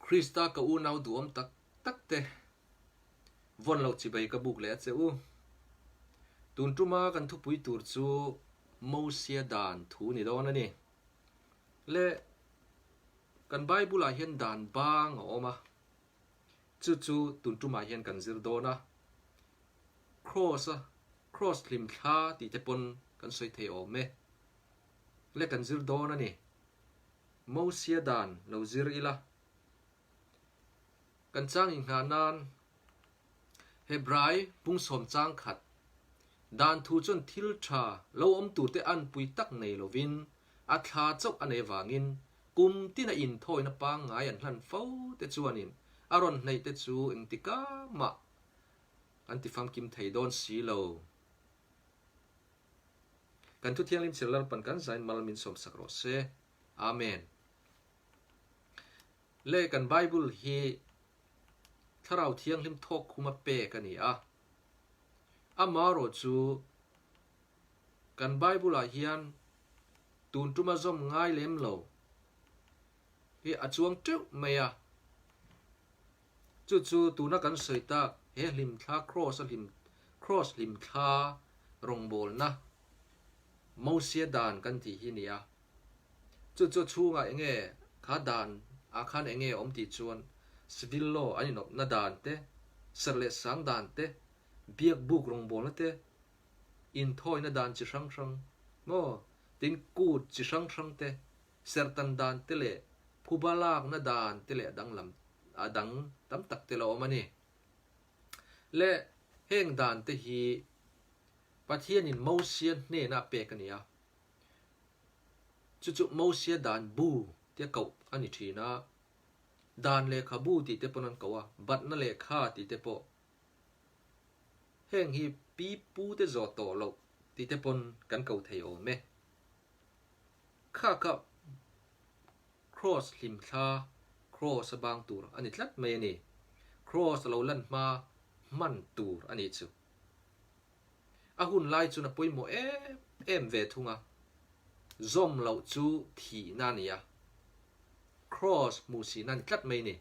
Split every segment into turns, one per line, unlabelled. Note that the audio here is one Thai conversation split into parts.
Krista ka u nau duom tak tak te von lo chi bai ka buk le che u tun tuma kan thu pui tur chu Mosia dan thu ni don ani le kan Bible a hian dan bang oma chu tun tuma hian kan zir dona cross lim tha ti te pon kan soi thei o me le kan zir dona ni Mosia dan lo zir ila kan chang in nan Hebrai pung som chang khat dan thu chon thil tha lo om tu te an pui tak nei lovin a tha chok ane wangin kum tina in thoi na pa ngai an hlan fo te chuanin aron nei te chu engtika ma anti fam kim thei don si lo kan thu thiang lim chilal pan kan zain malmin som sakro se amen le kan Bible hi tharau thiang lim thok khuma pe kani a amaro chu kan Bible a hian tun tuma zom ngai lem lo hi achuang tuk maya chu tu na kan soi ta he lim tha cross lim tha rong bol na Mosia dan kan ti hi nia chu chunga enge kha dan a khan enge om ti chuan civil law ani nop na dan te serle sang dan te biak buk rong bol na te in thoi na dan chi sang sang mo tin kut chi sang sang te sertan dan te le phubalak na dan te le dang lam adang tam tak te lo mani le heng dan te hi pathian in Mosia ne na pe kania chu Mosia dan bu te kau ani thina dan le khabu ti te ponan kawa bat na le kha ti te po heng hi pi pu te zo to lo ti te pon kan kau thei o me kha cross lim tha cross bang tur ani tlat me ni cross lo lan ma man tur ani chu a hun lai chu na poimo em ve thunga zom lo chu thi na nia cross musi nan tlat me ni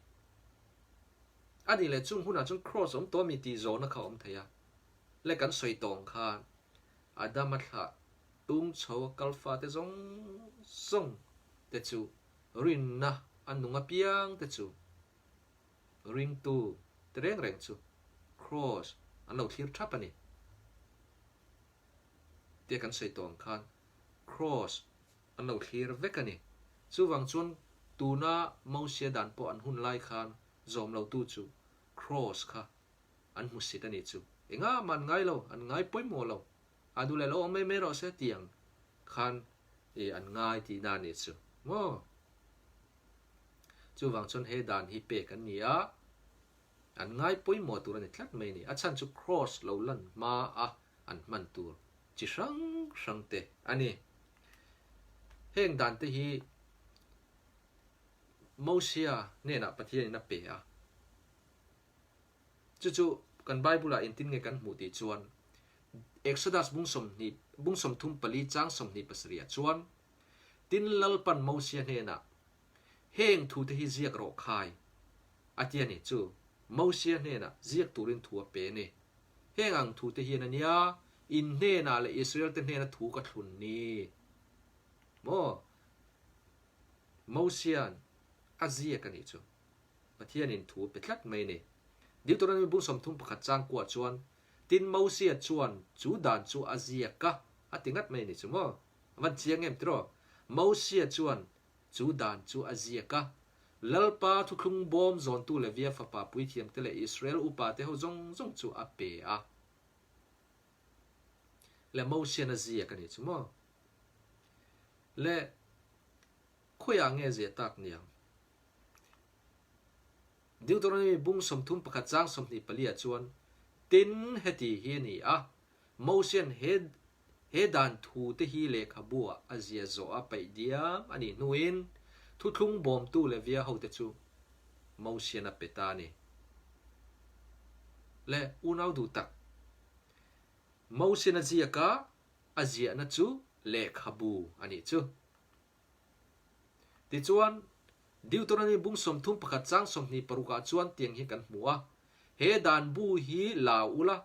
ani le chung huna chung cross om to mi ti zo na kha om thaya le kan soi tong kha adamatha tum chaw kalfa te zong te chu rin na anunga piang te chu ring tu reng chu cross an lo thir thap ani te kan soi tong khan cross an lo thir vek ani chu wang chun tuna Mosia dan po an hun lai khan zom lo tu chu cross kha an musit ani chu enga man ngai lo an ngai poi mo lo adu le lo me ro se tiang khan an ngai ti na ni chu mo chu wang chon he dan hi pe kan nia an ngai poi mo tur ani thlat me ni a chan chu cross lo lan ma a an man tur chi sang te ani heng dan te hi Mosia ne na pathian na pe a chu kan Bible a intin nge kan mu ti chuan Exodus bung som thum pali chang som ni pasria chuan tin lalpan Mosia ne na heng thu te hi ziak ro khai atian ni chu Mosia ne na ziak turin thu pe ne heng ang thu te hi na nia in ne na le Israel te ne na thu ka thun ni mo Mosia azia kan ni chu pathian in thu pe tlat mai ne Deuteronomy bung som thum pakhat chang kwa chuan tin Mosia chuan chu dan chu azia ka atingat mai ni chu mo van chiang em tro Mosia chuan chu dan chu azia ka lalpa thu khung bom zon tu le via fa pa pui thiam te le Israel upa te ho zong chu a pe a le Mosia na zia kan ni chu mo le khoya nge ze tak niang Deuteronomy bung som thum pakhat chang som ni palia chuan tin heti hi ni a Mosia he dan thu te hi le khabua azia zo a pai diam ani nuin thu thung bom tu le via ho te chu Mosia na petani le unau du tak Mosia na zia ka azia na chu le khabu ani chu ti chuan ดิวตัวนี้บุ้งสมทุ่มประกาศจ้างสมนีปรุกาจวนเตียงให้กันหัวเฮดานบูฮีลาวอุละ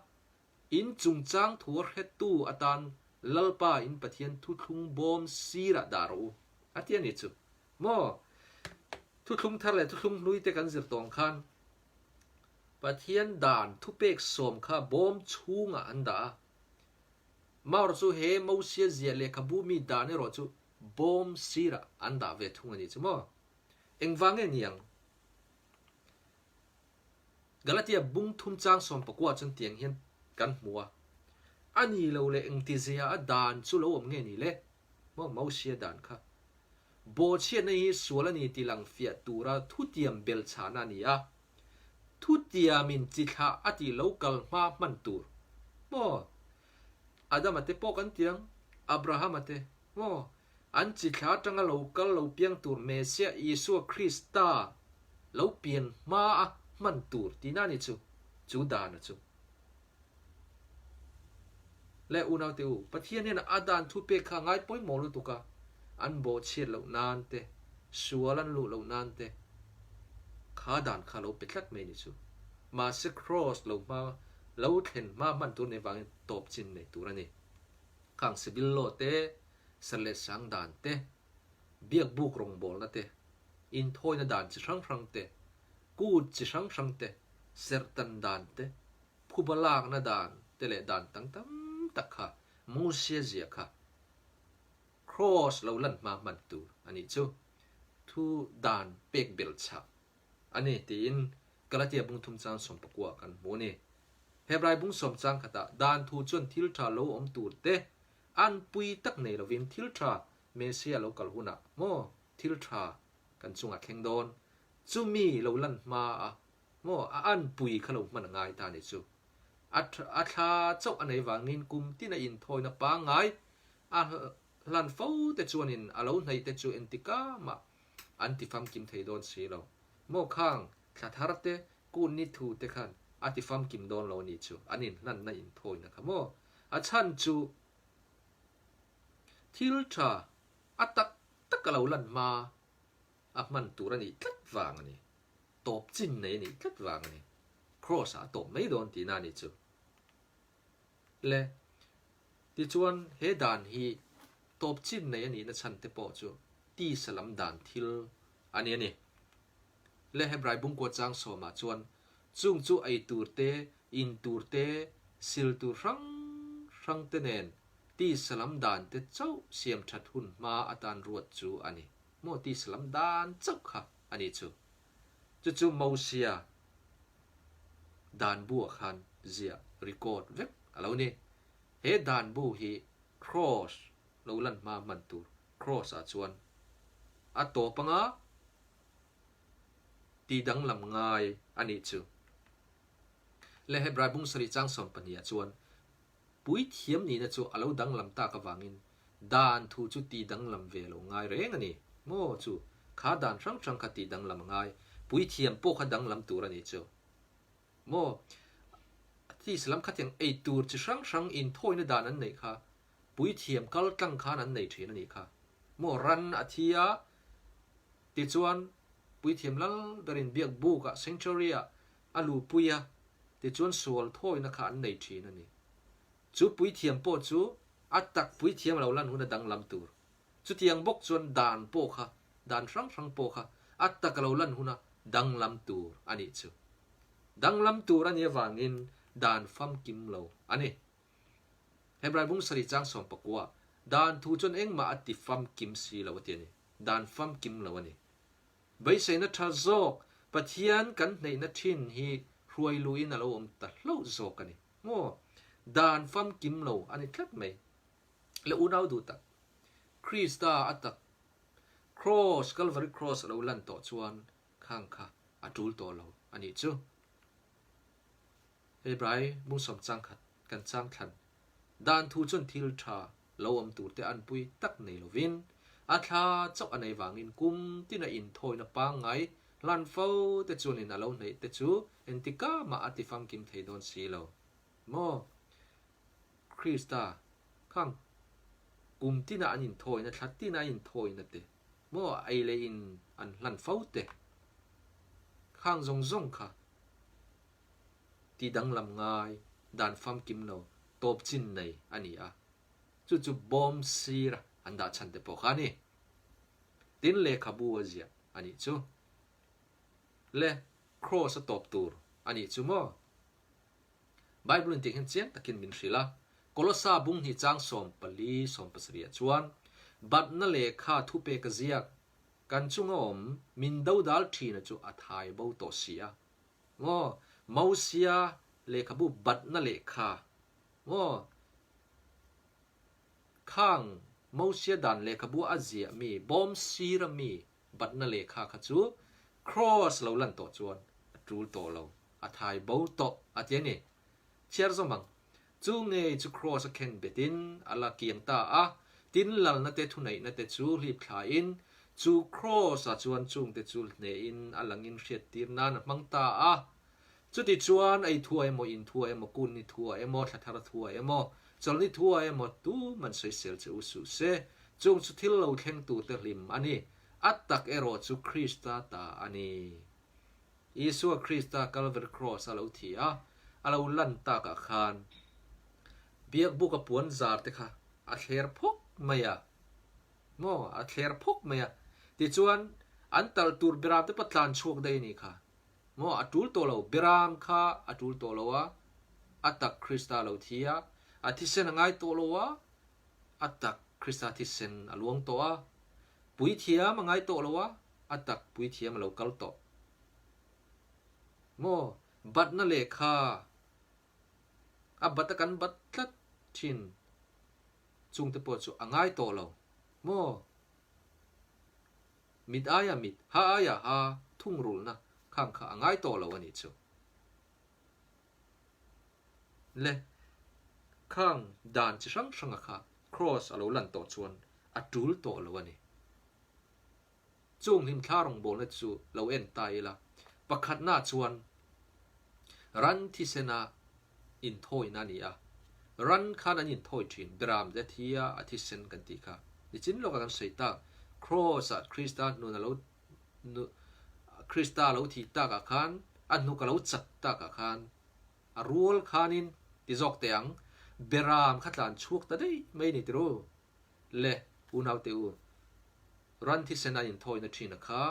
อินจุงจ้างทัวร์เฮตูอาตานลลปาอินปะเทียนทุทุงบอมซีระดารูอาเทียนิจูโมทุทุงทะเลทุทุงลุยเตกันจิรตองคันปะเทียนดานทุเปกสมข้าบอมชูงอันดามาร์จูเฮมูเซียเซียเลคบูมีดานเนรจูบอมซีระอันดาเวทุงอันนี้จูโมเอ็งฟังเงี้ยงกาลาตียบุ้งทุ่มจ้างสมปกว่าจนเตียงเห็นกันหัวอันนี้เราเลยเอ็งติเซียดานสู้เราเงี้ยนี่เลยมั่งมูเซียดานค่ะโบเชียนี่ส่วนนี้ที่หลังเฟียตูระทุติยมเบลชานานี่อะทุติยมินจิตาอติโลกัลมามันตูร์มั่งอาดัมเตปอกันเตียงอับราฮัมเตมั่งอันจิตาจังโลกัลโลเปียงตูร์เมเซียยิสุคริสตาโลเปียนมามันตูร์ที่นั่นนี่จูดานจูและอุณาเตอูปะเทียนเนี่ยนะอาดานทุเปข้างไงป่วยมอลุตุกะอันโบเชียเหล่านานเตชัวลันลุเหล่านานเตขาดานขาเราเป็ดลัดเมนิจูมาสครอสเหล่ามาเราเห็นมามันตัวในวางตบจินในตัวนี้ข้างสิบิลโลเตสเลสังดานเตเบียกบุกรงบอลนะเตอินทอยนะดานจิชังฟังเตกูจิชังฟังเตเซอร์ตันดานเตผู้บลากนะดานเตเลดานตั้งตักค่ะมูเซียเซียค่ะครอสเราลั่นมามันตูอันนี้จูทูดานเป็กเบลชาอันนี้ตีนกระเทียบุ้งทุ่มจางสมปกว่ากันโมนี่เฮบรายบุ้งสมจางขตาดานทูจวนทิลทราโลอมตูเตอันปุยตักในเราวินทิลทราเมเซียเรากัลหุนะโมทิลทรากันจุงอักเข่งโดนจูมีเราลั่นมาโมอันปุยขลุ่มมันง่ายตานี่จูอาชาเจ้าอันไหนวางินกุมที่นอินทอยนับปางไงลันฟูแต่จวนินอาลูในแต่จวนติกามาอันที่ฟังกิมไทยโดนสีเราโมข้างขัดฮาร์เตกูนิทูเตขันอันที่ฟังกิมโดนเรานี่จูอันนี้นั่นในอินทอยนะครับโมอาชันจูทิลชาอัตักเราลันมามันตัวนี้กัดวางนี่ตบจินในนี่กัดวางนี่ครอสตบไม่โดนตีนานี่จูและที่ชวนเฮดานฮีตบจินในอันนี้นะฉันเตปอจูตีสลัมดานทิลอันนี้นี่และเฮบรายบุ้งกวดจางโซมาชวนจุงจูไอตูร์เตอินตูร์เตซิลตูรังเตเนนตีสลัมดานเตเจ้าเสียมชัดหุ่นมาอาตานรวดจูอันนี้โมตีสลัมดานเจ้าค่ะอันนี้จูโมเซียดานบัวคันเซียรีคอร์ดเว็บอะไรนี่เฮดานบูฮีครอสเราลันมามันตูครอสอาชวนอัตโตปังอาตีดังลำง่ายอันนี้จูและเฮบรายบุ้งสริจังสมปัญญาชวนปุยเทียมนี่นะจูอาเราดังลำตากวางินดานทูจูตีดังลำเวลง่ายเร่งอันนี้โมจูขาดานช่างคตีดังลำง่ายปุยเทียมโปขดังลำตัวอันนี้จูโมที่สลัมขัดยังไอตูจะช่างอินทอยในดานั้นไหนค่ะปุยเทียมกัลตั้งขานั้นไหนทีนั่นนี่ค่ะโมรันอาทิยาติจวนปุยเทียมลัลดารินเบียกบูกะเซนจูเรียอาลูปุยติจวนสวลทอยนักขันไหนทีนั่นนี่จูปุยเทียมโปจูอัตตักปุยเทียมเราลั่นหุ่นดังลำตัวจูเทียงบกจวนดานโปค่ะดานช่างโปค่ะอัตตักเราลั่นหุ่นดังลำตัวอันนี้จูดังลำตัวนี่วางินดานฟัมกิมโลอันนี้เฮบรายบุ้งสริจังสมปกว่าดานทูจนเองมาอติฟัมกิมสีเราเตียนี่ดานฟัมกิมเราอันนี้ใบเสนทาโซกปะเทียนกันในนัทินฮีรวยลุยนั่นเราตัดเล่าโซกันนี่โม่ดานฟัมกิมเราอันนี้ครับไหมแล้วอุณาวดูตักคริสตาอัตตักครอสกัลวาริครอสเราลันต่อชวนข้างค่ะอัตุลตัวเราอันนี้จูเฮบรายมุสมจังขัดกันจังทันดานทูจนทิลชาเราอมตูเตอันปุยตักในโลวินอาชาเจ้าอันในวางินกุมที่น่าอินทอยนับปางไงลันเฝ้าแต่จวนในเราในแต่จูเอ็นติก้ามาอติฟังกิมเทดอนสีเราโมคริสตาข้างกุมที่น่าอินทอยนะชัดที่น่าอินทอยนะเต mo ai le in an lan faute khang zong zong kha ti dang lam ngai dan fam kim no top chin nei ani a chu chu bom sira anda chan te po khani tin le khabu azia ani chu le cross top tur ani chu mo bible tin hen chen takin min rila kolosa bung hi chang som pali som pasria chuan bat na le kha thu pe ka ziak kan chunga om min do dal thina chu athai bo to sia ngo Mosia le khabu bat na le kha ngo khang Mosia dan le khabu azia mi bom sira mi bat na le kha kha chu cross lo lan to chuan atul to lo athai bo to atiani cher zomang chu nge chu cross ken betin ala kiang ta a tin lal na te thunai na te chu hlip thla in chu cross a chuan chung te chu ne in alangin hriat tir na na mang ta a chu ti chuan ai thua emo in thua emo kun ni thua emo thathara thua emo chol ni thua emo tu man sei sel chu su se chung chu thil lo thleng tu te hlim ani atak ero chu Krista ta ani Isu Krista Calvary Cross alo thi a alo lan ta ka khan biak buka puan zar te kha a thler phok maya mo a thler phok maya ti chuan an tal tur biram te patlan chuak dai ni kha mo atul to lo biram kha atul to lo wa atak Krista lo thia athisen ngai to lo wa atak Krista thisen alwang to a pui thia mangai to lo wa atak pui thia ma lo kal to mo bat na le kha a batakan bat tlat chin chung te po chu angai to lo mo mit aya mit ha aya ha thung rul na khang kha angai to lo ani chu le khang dan chi sang sang kha cross alo lan to chuan atul to lo ani chung him tharong bol na chu lo en tai la pakhat na chuan ran thi sena in thoi na ni a ran khan an in thoi thin dram de thia athi sen kan ti kha ni chin lo kan sei ta cross at Krista nu na lo nu Krista lo thi ta ka khan an nu ka lo chat ta ka khan a rul khanin ti jok teang beram khatlan chuk ta dei mai ni tro le unaw te u ran thi sena in thoi na thina kha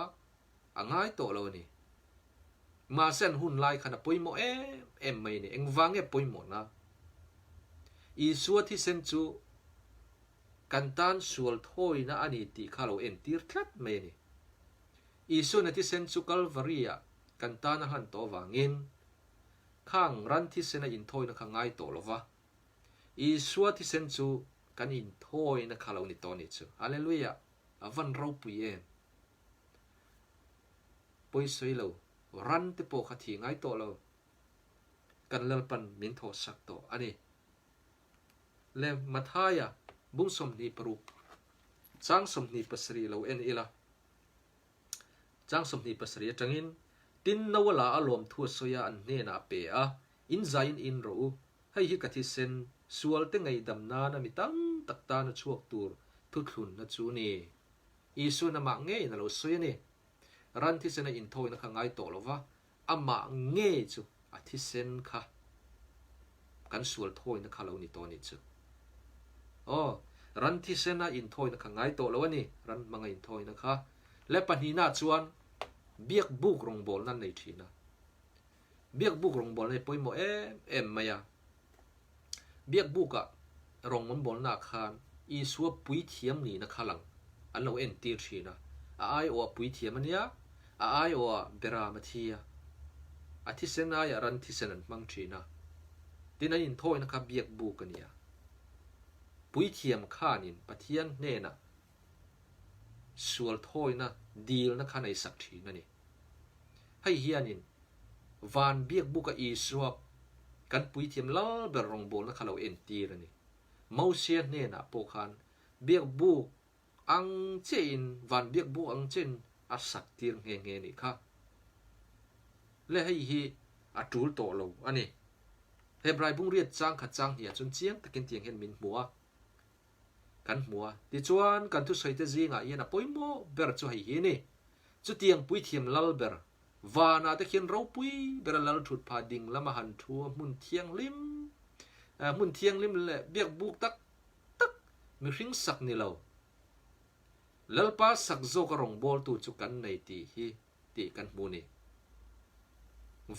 angai to lo ni ma sen hun lai khana poimo em mai ni engwang e poimo na Isu thi sen chu kantan sual thoi na ani ti khalo en tir thlat mai ni Isu na thi sen chu Calvaria kantan han to wangin khang ran thi sena in thoi na khangai to lova Isu thi sen chu kan in thoi na khalo ni to ni chu hallelujah avan ro pui em poi soi lo ran te po kha thi ngai to lo kan lal pan min tho sak to ani le mathaya bung som ni paru chang som ni pasri lo en ila chang som ni pasri atangin tin nawala alom thu soya an ne na pe a in zain in ro hei hi kathi sen sual te ngai dam na na mitang takta na chuak tur thu thlun na chu ni Isu na ma nge na lo soya ni ran thi sen in thoi na kha ngai to lova ama nge chu athi sen kha kan sual thoi na kha lo ni to ni chu ran thi sena in thoi na kha ngai to lo ani ran manga in thoi na kha le pani na chuan biak buk rong bol nan nei thina biak buk rong bol nei poimo em maya biak buka rong mon bol na khan Isu pui thiam ni na khalang an lo en tir thina a ai o pui thiam ania a ai o bera ma thia a thi sena ya ran thi senan mang thina tin in thoi na kha biak buk ania pui thiam khanin pathian ne na sual thoi na deal na khanai sak thi na ni hei hianin van biak buka Isu kan pui thiam la ber rong bol na khalo en tir ani Mosia ne na po khan biak buk ang chen van biak buk ang chen a sak tir nge nge ni kha le hei hi atul to lo ani Hebrai bung riat chang kha chang hi chun chiang takin tiang hen min bua กันหัวที่ชวนกันทุใส่เตจิงอ่ะยันป่วยโมเบอร์ช่วยเฮนี่จุดเตียงปุยเทียมลัลเบอร์วานาตะเคียนเราปุยเบอร์ลัลถุดพาดิงละมาหันทัวมุนเทียงลิมมุนเทียงลิมเลยเบียกบุกตักมีริงสักนี่เราลัลป้าสักโจกรงบอลตูจุกันในตีฮีตีกันมูนี่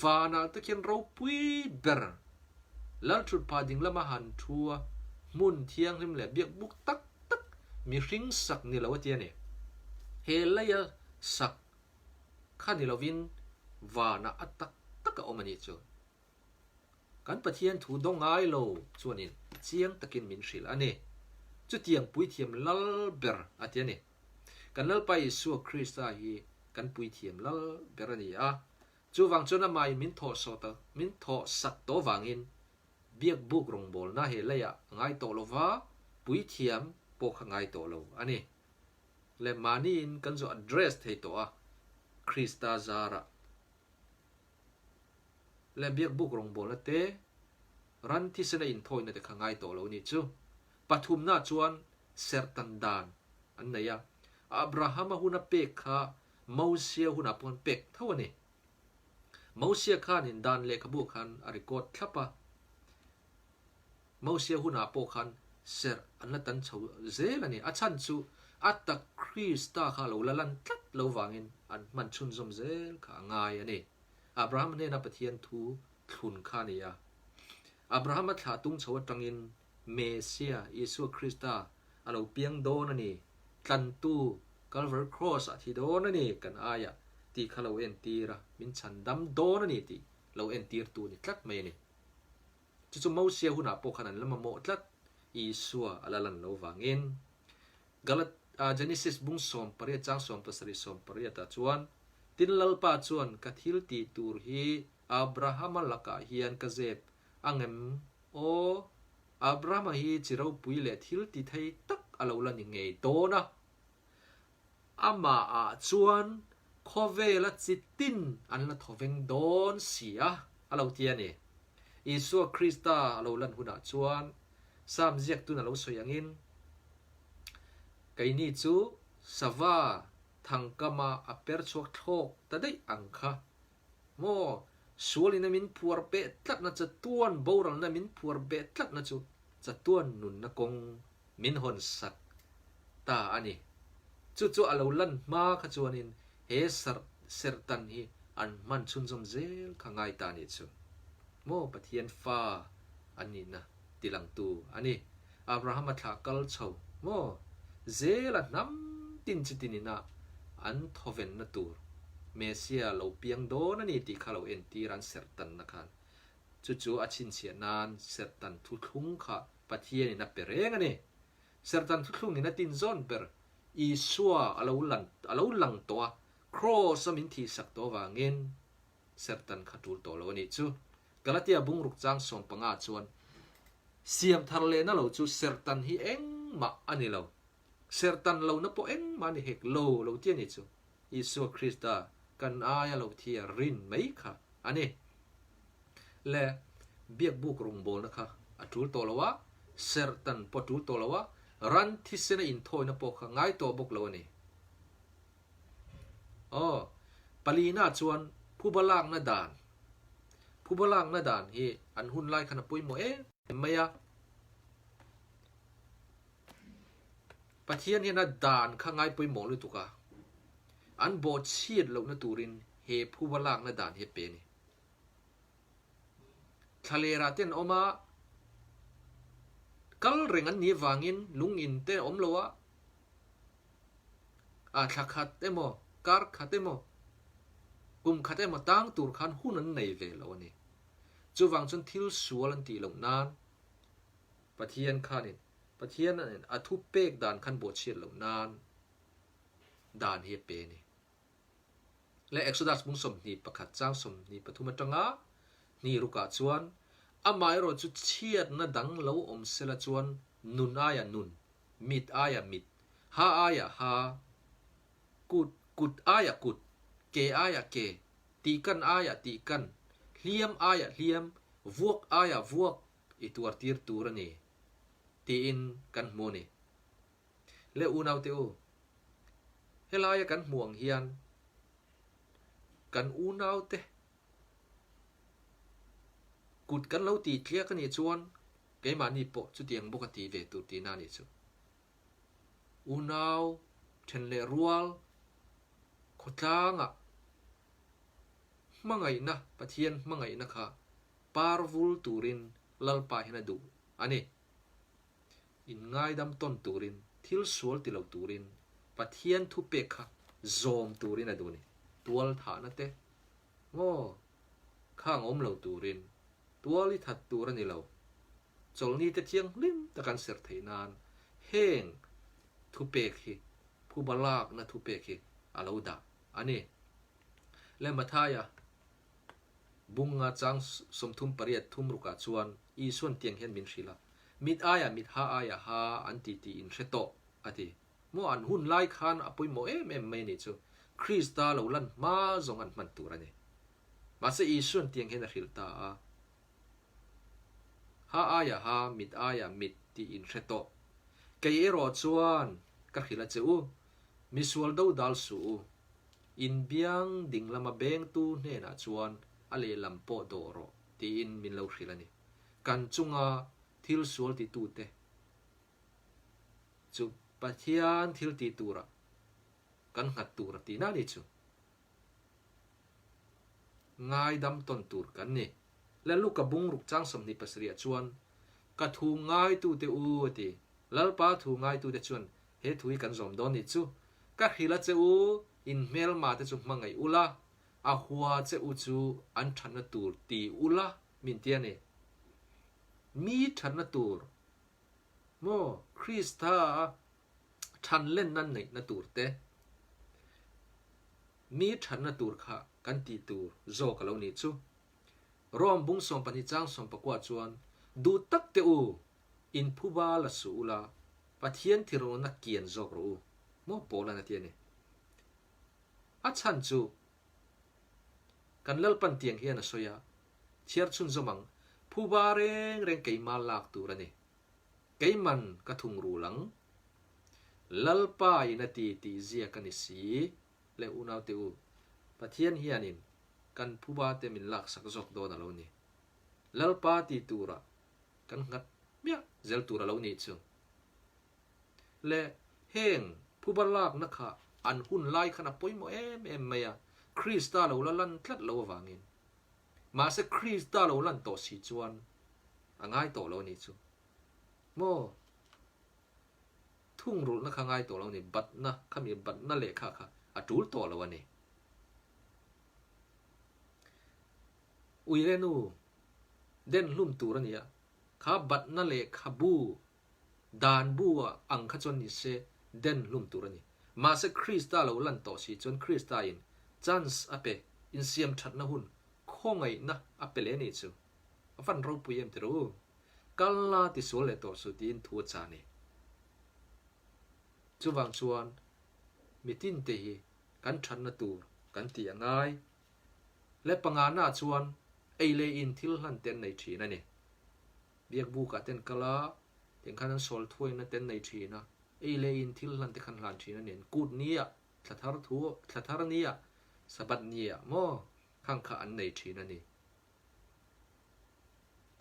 วานาตะเคียนเราปุยเบอร์ลัลถุดพาดิงละมาหันทัวมุนเทียงลิมเลยเบียกบุกตักมีริงสักนี่เราว่าเทียนี่เฮลัยสักข้านี่เราวินวานาอัตตักอมันนี่จูกันปะเทียนถูดงไงโลส่วนนี้เสียงตะกินมินสิลอันนี้จุดเตียงปุยเทียมลัลเบอร์อันนี้กันลัลไปสัวคริสต์ฮีกันปุยเทียมลัลเบอร์นี่อ่ะจูวังจนมามินทอสตมินทอสักโตวังอินเบียกบุกรงบอลน่าเฮลัยไงโตโลวาปุยเทียมปกไงโตโลอันนี้และมานี่กันจะ address ให้ตัวคริสตาซาระและเบียกบุกรงบอลเตรันที่เสนอินทอยนั่นแต่ข้างไงตัวเรานี่จูปฐุมน่าชวนเซอร์ตันดานอันไหนอะอับราฮัมหุ่นเป็กข้าโมเสียหุ่นปนเป็กเท่านี้โมเสียข้านินดานเล็กบุกขันอาริโกดทับปะโมเสียหุ่นปกขันเซอร์อันนั้นตันชาวเซลนี่อาชันจูอัตตะคริสตาข้าเราละลันตัดเราวางินอันมันชุนสมเซลข้างไงอันนี้อับราฮัมเนี่ยนับเทียนทูทุนข้านี่ยาอับราฮัมมาถาตุงชาวตังอินเมเซียอิสุคริสตาอันเราเปียงโดนนี่ตันตูกัลเวอร์ครอสที่โดนนี่กันอายะที่ข้าเราเอ็นตีระมินชันดำโดนนี่ที่เราเอ็นตีร์ตูนี่ทัดไม่นี่จู่ๆโมเสียหุ่นปกขนาดละมาโมทัดอิสุอัลลันเราวางินกัลGenesis บุ้งสมปริยจังสมภาษาสมปริยตาชวนตินลัลปาชวนกัทิลตีตูร์ฮีอับราฮัมลักะฮีอันกเจ็บอังเอ็มโออับราฮัมฮีจิเราปุยเลทิลตีไทยตักอาลาลันยังไงโตนะอามาอาชวนโคเวลจิตตินอันละทเวงโดนเสียอาลาเทียนี่อิสุคริสตาอาลาลันหุ่นชวนสามเจ็กตุนอาลาสวยยังอินไกนี่จูสวาทางกามาอเปอร์ชวกโทกแต่ได้อังค่ะโมส่วนนี้มินพัวเบตัดน่าจะต้วนโบราณนั้นมินพัวเบตัดน่าจะต้วนนุนนักงมินหอนสักตาอันนี้จู่ๆอาลาลันมาขจวนินเฮเซอร์ตันฮีอันมันชุนจมเซลข้างไงตานี่จูโมปะเทียนฟ้าอันนี้นะติลังตูอันนี้อับราฮัมมาถากลเชาโมเซลน้ำตินจิตินินะอันทเวนนตูร์เมเซียเราเปียงโดนนี่ที่ข้าเราเอ็นตีรันเซร์ตันนะครับจู่ๆอาชินเสียนานเซร์ตันทุกข์ค่ะปะเทียนี่นับเปร่งนี่เซร์ตันทุกข์นี่นัดตินซอนเปอร์อีสัวอาลาลังตัวครอสมินทีสักตัววางเงินเซร์ตันขัดตัวตัวเรานี่จู่กาลาเตียบุงรุกจางส่งปังอาชวนเสียมทะเลนั่นเราจู่เซร์ตันฮีเอ็งมาอันนี้เราเซอร์ตันเรานับเอ็งมันเฮกโลเราเทียนี่จูอิสุคริสตากันอายเราเทียรินไม่ค่ะอันนี้และเบียกบุกรงบอลนะคะอัตุลตัวละวะเซอร์ตันปตุลตัวละวะรันที่เสนอินโทยนับปกง่ายตัวบุกเราเนี่ยอ๋อปลีน่าชวนผู้บลางนาดานผู้บลางนาดานเฮอันหุ่นไล่ขนาดปุยโมเอ๊ะไม่ยะปะเทียนเนี่ยนะด่านข้างไงไปหมอเลยตุกะอันบอดเชียดเรานะตูรินเฮผู้บลางนะด่านเฮเปนี่ทะเลราเต้นออกมากัลเร่งอันนี้วางอินลุงอินเต้อมโลวะทักขัดเต้โมการขัดเต้โมกุมขัดเต้โมตั้งตูร์ขันหุ่นนั้นในเวลาวันนี้จูวังจนทิลสัวลันตีลงนานปะเทียนข้านี่ปะเทียนนั่นอาทุเปกด่านขันบทเชียดเหล่านานด่านเฮเปนี่และเอ็กซ์ดัสมุงสมนี่ประคัดจ้างสมนี่ปฐุมจังอานี่รุกาชวนอาไมโรจุดเชียดนะดังเหลาอมเสละชวนนุนอายะนุนมิดอายะมิดฮาอายะฮากุดอายะกุดเกอายะเกตีกันอายะตีกันเลียมอายะเลียมวกอายะวกอิตัวตีร์ตูรนี่ตีอินกันโมเน le unau te u helaya kan muang hian kan unau te kut kan lo ti tlia kan ni chuan ke ma ni po chu tiang boka ti ve tu ti na ni chu unau then le rual khotlanga mangai na pathian mangai na kha parvul turin lalpa hina du ani in ngai dam ton turin thil sual ti lo turin pathian thu pe kha zom turin aduni tual tha na te ngo khang om lo turin tuali that turan ni lo chol ni te chiang lim ta kan ser theinan heng thu pe khi phu balak na thu pe khi alo da ani le mathaya bunga chang somthum pariat thum ruka chuan I suan tiang hian min hrila mit aya mit ha aya ha anti ti in hreto ati mo an hun lai khan apui mo em mai ni chu Krista lo lan ma zong an man tur ani ma se I suan tiang hian hril ta ha aya ha mit ti in hreto kei ero chuan ka khila cheu mi sual do dal su in biang ding lama beng tu hne na chuan ale lampo doro ti in min lo hrilani kan chunga thil sual ti tu te chu pathian thil ti tura kan ngat tur ti na ni chu ngai dam ton tur kan ni le lu ka bung ruk chang som ni pasria chuan ka thu ngai tu te u ti lalpa thu ngai tu te chuan he thui kan zom don ni chu ka khila che u in mel ma te chu mangai ula a huwa che u chu an than na tur ti ula min tia ne mi than na tur mo Krista than len nan nei na tur te mi than na tur kha kan ti tur zo ka lo ni chu rom bung som pani chang som pakwa chuan du tak te u in phuba la su ula pathian thiro na kian zo ro mo pola na tia ne a chan chu kan lal pan tiang hian a soya chiar chun zomang phuba reng kei mal lak tur ani keiman ka thung ru lang lalpa ina ti zia kan si le unau te u pathian hianin kan phuba te min lak sak zok do na lo ni lalpa ti tura kan ngat mia zel tura lo ni chu le heng phuba lak na kha an hun lai khana poimo em maya Krista lo lan tlat lo wangin ma se Krista lo lan to si chuan angai to lo ni chu mo thung rul na khangai to lo ni bat na khami bat na le kha atul to lo ani uirenu den lum turania kha bat na le khabu dan buwa ang kha chon ni se den lum turani ma se Krista lo lan to si chon Krista in chance ape in siam that na hun khongai na apele ni chu afan ro puyem te ro kalla ti sole to su tin thu cha ni chuwang chuan mitin te hi kan than na tur kan ti angai le panga na chuan eile in thil han ten nei thi na ni biak bu ka ten kala ten khan sol thui na ten nei thi na eile in thil han te khan lan thi na nen kut nia thlathar nia sabat nia mo khang kha an nei thi na ni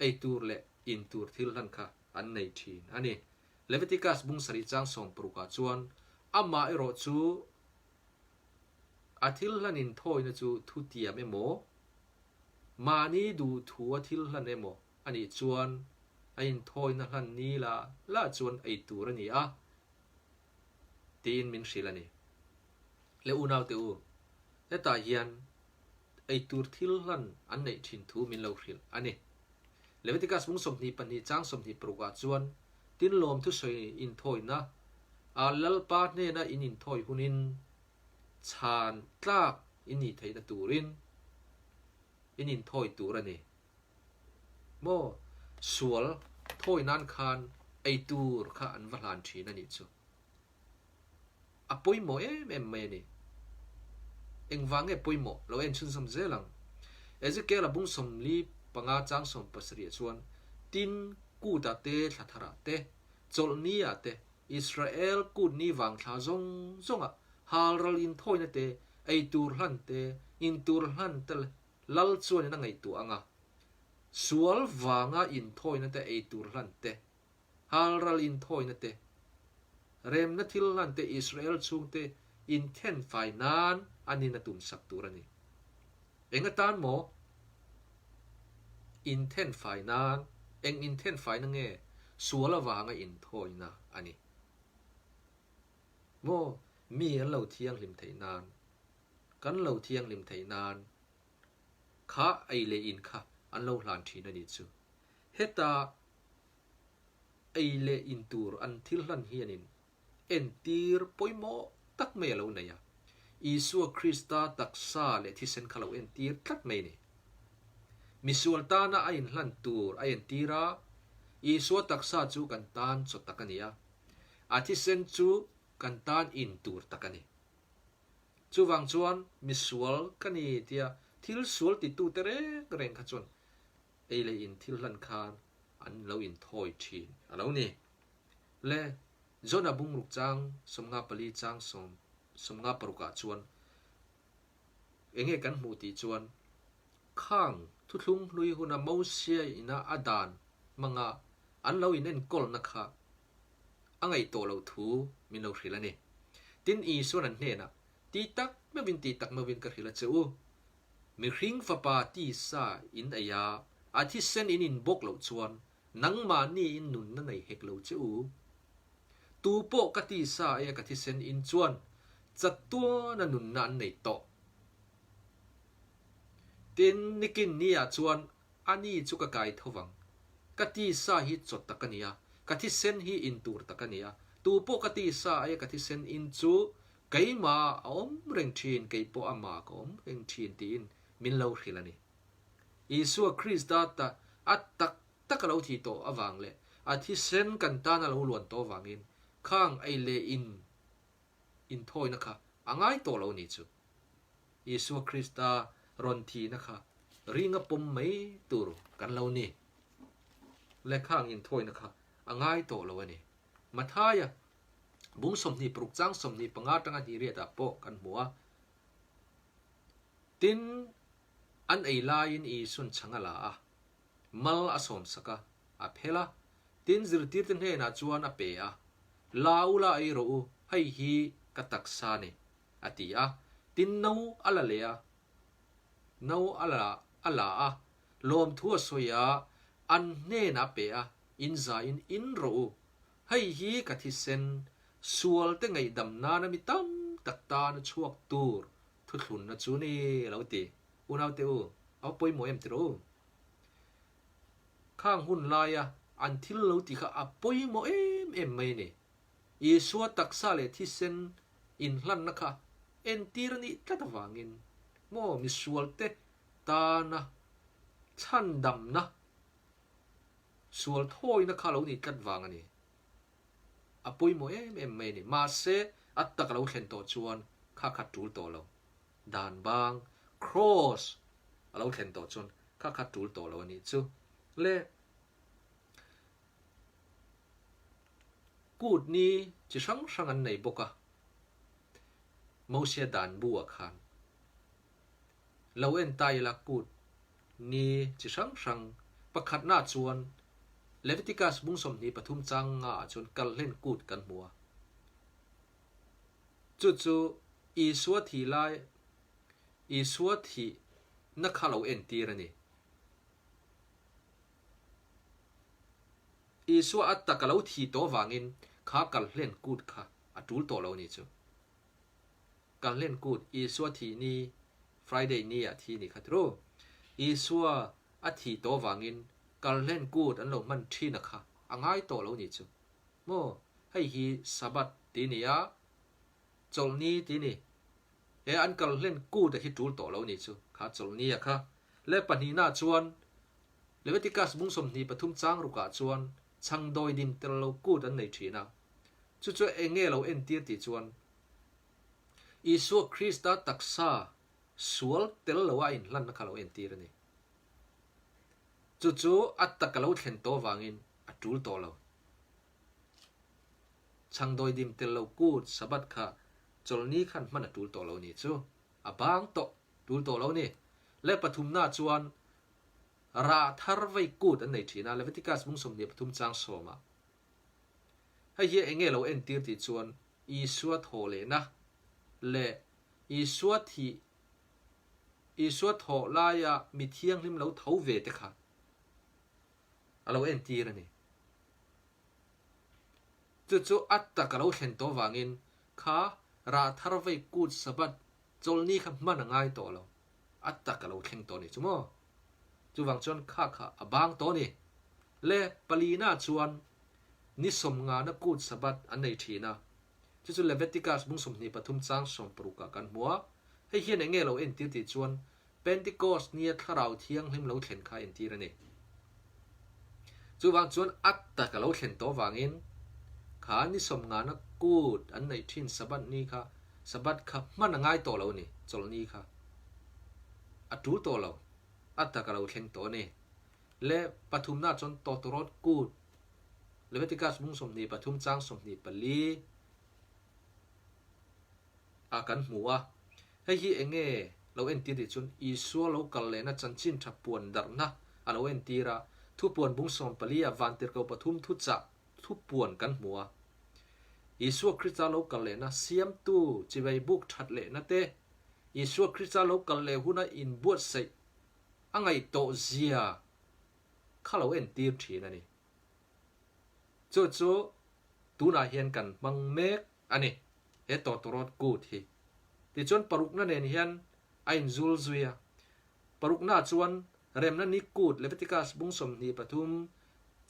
ei tur le in tur thil han kha an nei thi ani Leviticus bung sari chang som pruka chuan ama ero chu athil lanin thoi na chu thu tiam emo mani du thu athil lan emo ani chuan ain thoi na hlan ni la chuan ei tur ani a tin min shilani le unau te u le ta hian ei tur thil lan an nei thin thu min lo hril ani Leviticus bung som ni pani chang som ni pruka chuan tin lom thu soi in thoi na a lal pa ne na in thoi hunin chan tlak ini thei na turin in thoi turani mo sual thoi nan khan ei tur kha an valan thi na ni chu apoi mo em me ni engwange poimo lo en chun som zelang Ezekiel bung som li panga chang som pasri chuan tin ku ta te thlathara te chol nia te Israelกูนี่วางทาซงอะฮารัลอินทอยนั่นเตไอตูร์ฮันเตอินตูร์ฮันเตลัลชวนนั่งไอตัวอ่ะสวลวางอินทอยนั่นเตไอตูร์ฮันเตฮารัลอินทอยนั่นเตเรมนัทิลฮันเตอิสราเอลชุงเตอินเทนไฟนานอันนี้นัตุมสักตัวนี่เองก็ตานโมอินเทนไฟนานเองอินเทนไฟนั่งเงสัวละวางอินทอยนะอันนี้โมมีอันเราเที่ยงริมไถนานกันเราเที่ยงริมไถนานข้าไอเลอินข้าอันเราหลานทีนั่นนี่จูเฮตาไอเลอินตูร์อันทิลลันเฮียนินเอ็นตีร์ปอยโมตักเมลเอาไหนอะอีสัวคริสตาตักซาเลที่เซนขลาเอ็นตีร์ตักเมนี่มิสวลตานาไอน์ลันตูร์ไอเอ็นตีระอีสัวตักซาจูกันตานสดตักกันยาอาทิเซนจูกันตานอินตูร์ตักกันนี่จูวังจวนมิสวลกันนี่ที่ทิลสวลติตูเตเรกเรงขจวนไอเลอินทิลลันคานอันเราอินทอยทีนอันเรานี่เล่จนอบุงรุกจังสมงาปลีจังสมงาปรุกาจวนเองกันหูตีจวนข้างทุลุงลุยหุนาโมเซียอินาอดานมังอันเราอินเอ็นกอลนะคะอังไอโตเราทูมินเราหิละนี่ตินอีส่วนนั้นเนี่ยนะตีตักไม่วินตีตักไม่วินกระหิละเจ้ามีริงฟ้าปาตีซาอินอายาอาทิเซนอินบกเราจวนนังมานี่อินนุนนั่นไอเฮกเราเจ้าตูโปกติซาเอกติเซนอินจวนจัดตัวนันนุนนันในโตตินนิกินนี่จวนอันนี้จุกไก่ทวังกติซาฮิจดตะกันเนียกติเซนฮิอินตูร์ตะกันเนียตูโปกติซาเอกติเซนอินจูไก่มาอมเร่งทีนไก่โปอามาก็อมเร่งทีนตีนมินเลาหิลานี่อิสุคริสต์ตาอัตตักเราที่โตอวังเลอาทิเซนกันตานาเราล้วนโตวังอินข้างไอเลอินทอยนะคะอ่างไอโตเรานี่จูอิสุคริสต์รอนทีนะคะริงปมไม่ตูรกันเรานี่และข้างอินทอยนะคะอ่างไอโตเราเนี่ยมาท้ายบุ้งสมนีปลุกจังสมนีปังอาตังอันที่เรียดโปกันหัวตินอันไอลายินอีสุนชังลามัลอสมสกะอเพลาตินจิรติร์ตินเฮนาจวนอเปียลาอุลาไอโรให้ฮีกัตักซาเนอติยาตินนูอัลเลอะนูอัลลาลมทัวสวยอันเนนาเปียอินซาอินโรให้ฮีกัทิเซนสวลเตงไอดำนานามิตัมตักตานชวกตูร์ทุลุนนะจูนี่เราตีอุณเอาเตอเอาปอยโมเอ็มเตอข้างหุ่นลายอันที่เราตีข้าปอยโมเอ็มไม่เนี่ยอีสัวตักซาเลที่เซนอินลันนะคะเอ็นตีรนี่ตัดวางินโมมิสวลเตตานะชันดำนะสวลทอยนะคะเรานี่ตัดวางอันนี้อปอยโมเอ็มไม่เนี่ยมาเซอัตตะเราเห็นตัวจวนข้าขัดจูลตัวเราด่านบาง cross เราเห็นตัวจวนข้าขัดจูลตัวเราอันนี้จูเล่กูดนี้จะช่างอันไหนบกะโมเสียด่านบัวขันเราเอ็นตายละกูดนี้จะช่างประคัดหน้าจวนเลวิติกัสบุ้งสมนี้ปทุมจังจนกันเล่นกูดกันหัวจู่อีสวทีไลอีสวทีนักข่าวเอ็นตีระนี่อีสวอัตตะกะเราทีโตวางินข้ากันเล่นกูดค่ะอัดรูลโตเรานี่จู่กันเล่นกูดอีสวทีนี้ Friday นี้ทีนี้ครับรู้อีสวอัตทีโตวางินกันเล่นกูดอันเรามันทีนะคะอ่างไอโตเรานี่จู่โมให้ฮีสับัดทีนี้จลนี้ทีนี้อันกันเล่นกูดที่จูลโตเรานี่จู่ข้าจลนี้ค่ะและปัญหาหน้าจวนเลวิติกัสบุ้งสมนีปทุมจังรุกาจวนช่างโดยดินเตลเรากูดันในทีนะจู่เองเราเอ็นตีติจวนอิสุคริสต์ตักซาสวลเตลเราว่าอินลันนักเราเอ็นตีระนี่จู่อัตตะกเราเห็นโตวางินอัดจูลโตเรา ช่างโดยดิมเตลเรากูดสบัดค่ะจลนี้ขันมันตูลโตเรานี่จูบางโตตูลโตเรานี่และปฐุมนาจวนราทารไว้กูดอันไหนทีนะเลวิติกัสมุงสมเดียปฐุมจางโสมาให้เยเองเราเอ็นตีร์ติจวนอีสัวโทเลนะและอีสัวที่อีสัวโทลายามีเที่ยงลิมเราเท้าเวทค่ะเราเอ็นตีร์นี่จู่ๆอัตตะกเราเห็นตัววางินข้าราทารไว้กูดสบัดจลนี้ครับมันง่ายตัวเราอัตตะกเราเห็นตัวนี่จุโมจู่วังจวนข้าบางตัวนี่และปลีน่าจวนนิสมงานกูดสบัดอันไหนทีนะจู่ๆเลเวติกัสมุงสมนีปฐุมจางสมปรุกกันมัวให้เฮียนเงเราเอ็นตีติจวนเป็นติโกสเนี่ยถ้าเราเที่ยงให้เราเห็นข้าเอ็นตีระนี่จู่วังจวนอัตตะกเราเห็นตัววางินขานิสมงานกูดอันไหนทินสบัดนี้ค่ะสบัดค่ะมันง่ายตัวเรานี่จลนี้ค่ะอัตุตัวเราอัตตะกเราเห็นตัวนี่และปฐุมนาจนตัวตรอดกูดเลเวติกัสมุงสมนีปฐุมจางสมนีปลีอากันหัวให้ฮีเองเราเอ็นตีดิจนอีสัวเรากัลเลนะจันจินทับปวนดักนะเราเอ็นตีระทุปวนบุงสมปลีวันเตอร์เกาปฐุมทุจักทุปวนกันหัวอีสัวคริสต์เรากัลเลนะเสียมตู้จีไวบุกทัดเลนะเตอีสัวคริสต์เรากัลเลหุนะอินบวชเสอังไงโตเซียข้าเราเอ็นตีทีนั่นนี่จู่ๆตูน่าเห็นกันมังเมกอันนี้ตัวตรอดกูทีที่จนปรุกนั่นเองเห็นไอ้จูลซุยปรุกน่าจวนเริ่มนั่นนี่กูดเลเวติกัสบุงสมนีปฐุม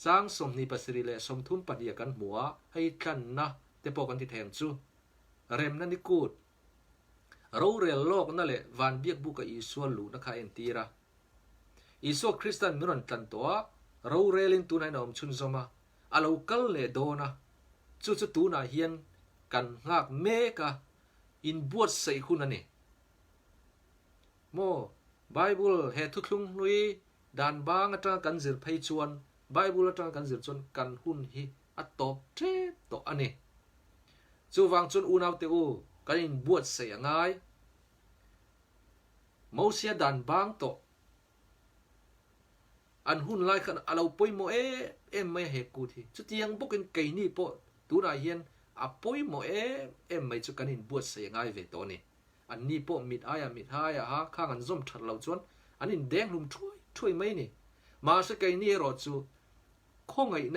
จางสมนีปัสริเลสมทุมปัดเดียกันหัวให้กันนะแต่ปกันที่แทงจูเริ่มนั่นนี่กูดเราเรียนโลกนั่นแหละวันเบียกบุกกับอีสัวลูนักเอ็นตีระอีสัวคริสเตียนมิรันตันตัวเราเรียนตัวไหนนอมชุนสมาอาลูกัลเลโดนะจู่ๆตัวน่าเห็นกันงักเมกะอินบวชใส่คุณนั่นนี่โมไบเบิลเฮทุกลุงลุยดันบางอาจารย์กันจิรไปชวนไบเบิลอาจารย์กันจิรชวนกันหุ่นฮีอัตโตเทโตอันนี้จู่วังจนอุณาวเตอูกันอินบวชใส่ยังไงโมเสียดันบางโตอันหุ่นไล่ขันเราป่วยโมไม่เฮกูทีจุดยังบุกินไก่นี่ปะตัวน่าเห็นป่วยโมไม่จุกันอินบวชใส่ยังไงเวทตัวนี้อันนี้พวกมิดอายมิดหายฮะข้างกันส้มชัดเราจวนอันนี้แดงลุ่มช่วยไหมนี่มาสักไงนี่รอจูข้องไงใน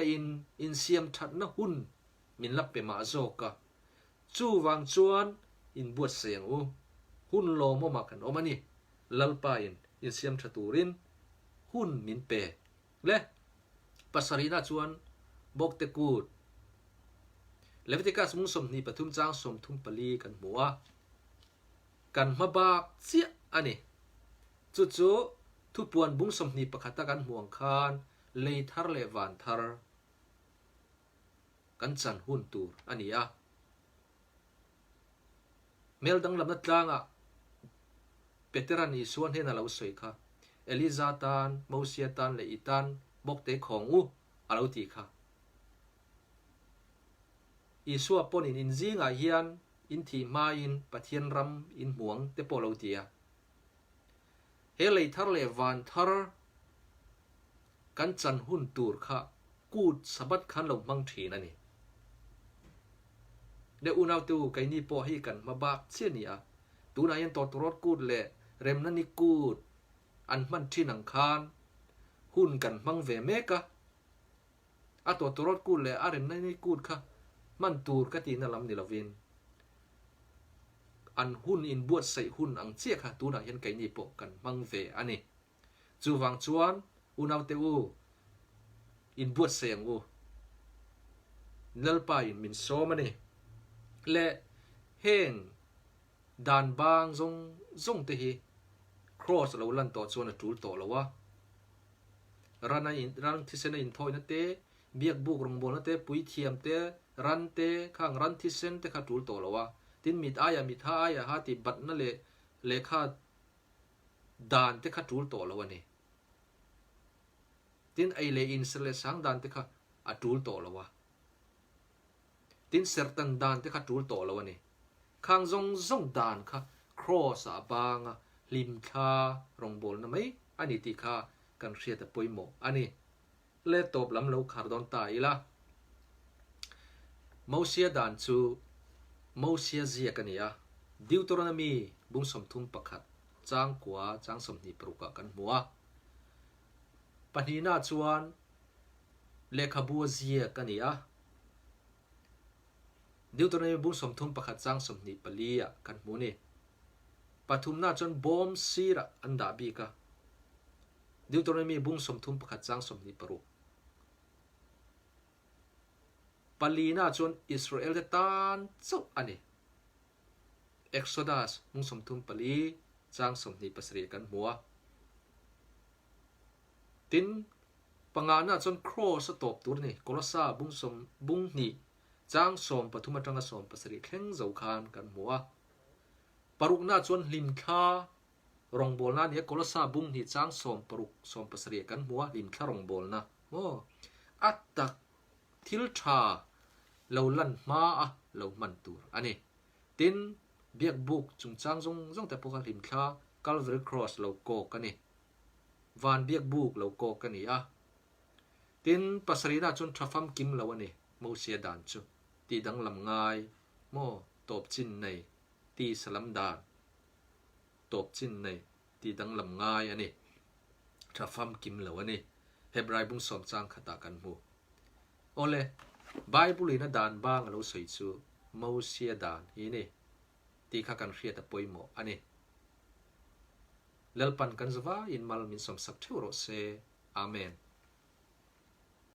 อินเสียมชัดนะหุ่นมินลับไปมาโจกะจู่วางจวนอินบวชเสียงหุ่นโลมมากันออกมานี่ลัลปาอินเสียมชัดตูรินหุ่นมินเปและปัสรีนาจวนบอกเตกูดเลวิติกัสมุงสมนีปฐุมจางสมทุมปลีกันหัวกันมาบากเสียอันนี้จู่ๆทุปวนบุ้งสมนีประคตกันห่วงคานเลยทาร์เลวันทาร์กันจันหุ่นตูร์อันนี้เมลดังลำนัดลางเปเตรันอีส่วนเห็นเราสวยค่ะเอลิซาตันโมเซียตันเลอิตันบอกเตของเราตีค่ะอีสัวปนอินซิงเฮียนอินทีมาอินปัทยันรำอินหวงเตปโลเตียเฮเลยทาร์เลวันทาร์กันจันหุ่นตูร์ค่ะกูดสบัดขันลงมังทีนั่นนี่เดี๋ยวอุณาวตูไกนี่ปอให้กันมาบากเช่นนี้ตูนายันต่อตรอดกูดเละเร็มนั่นนี่กูดอันมันที่หนังคานหุ่นกันมังเวเมกะตัวตรอดกูดเละเร็มนั่นนี่กูดค่ะมันตูร์กตีนั่นลำนี่ละวินอันหุ่นอินบวชใส่หุ่นอังเจียค่ะตูน่าเห็นไก่นี่ปกันมังเวอันนี้จูวังจวนอุณาวเตอูอินบวชเสียงนัลปายมินโซมันนี่และเฮงดานบางซงเตฮีครอสเราลันต่อจวนจูลต่อแล้ววะรันที่เซนอินทอยนั่นเตเบียกบุกรงบนนั่นเตปุยเทียมเตรันเตข้างรันที่เซนเตข้าจูลต่อแล้ววะตินมิดอายมิดหายฮะติบัดนั่นเลข้าดานเตข้าจูลต่อแล้ววะนี่ตินไอเลอินเสเลสังดานเตข้าจูลต่อแล้ววะติ tin sertan dan te kha tul to lo ani khang zong dan kha cross a banga lim kha rong bol na mai ani ti kha kan hria te poimo ani le top lam lo khar don ta ila Mosia dan chu Mosia zia kania Deuteronomy bung som thum pakhat chang kwa chang som ni pruka kan mua panina chuan lekhabu zia kania Deuteronomy bung som thum pakhat chang som ni palia kan mu ni pathumna chon bom sira anda bi ka Deuteronomy bung som thum pakhat chang som ni paru palina chon Israel te tan chau ani Exodus bung som thum pali chang som ni pasri kan mua tin pangana chon cross top tur ni kolosa bung som bung ni chang som pathuma tanga som pasri khleng zo khan kan mua parukna chon lim kha rong bol na ni kolosa bung ni chang som paruk som pasri kan mua lim kha rong bol na mo atak thil tha lo lan ma a lo man tur ani tin biak buk chung chang zong te poka lim kha Calvary Cross lo ko kani van biak buk lo ko kani a tin pasarina chun thafam kim lo ani Mosia dan chu ti dang lam ngai mo top chin nei ti salam dan top chin nei ti dang lam ngai ani thafam kim lo ani Hebrai bung som chang khata kan mu ole Bible ina dan bang lo soi chu Mosia dan hi ni ti kha kan hria ta poimo ani lalpan kan zawa in mal min som sak thuro se amen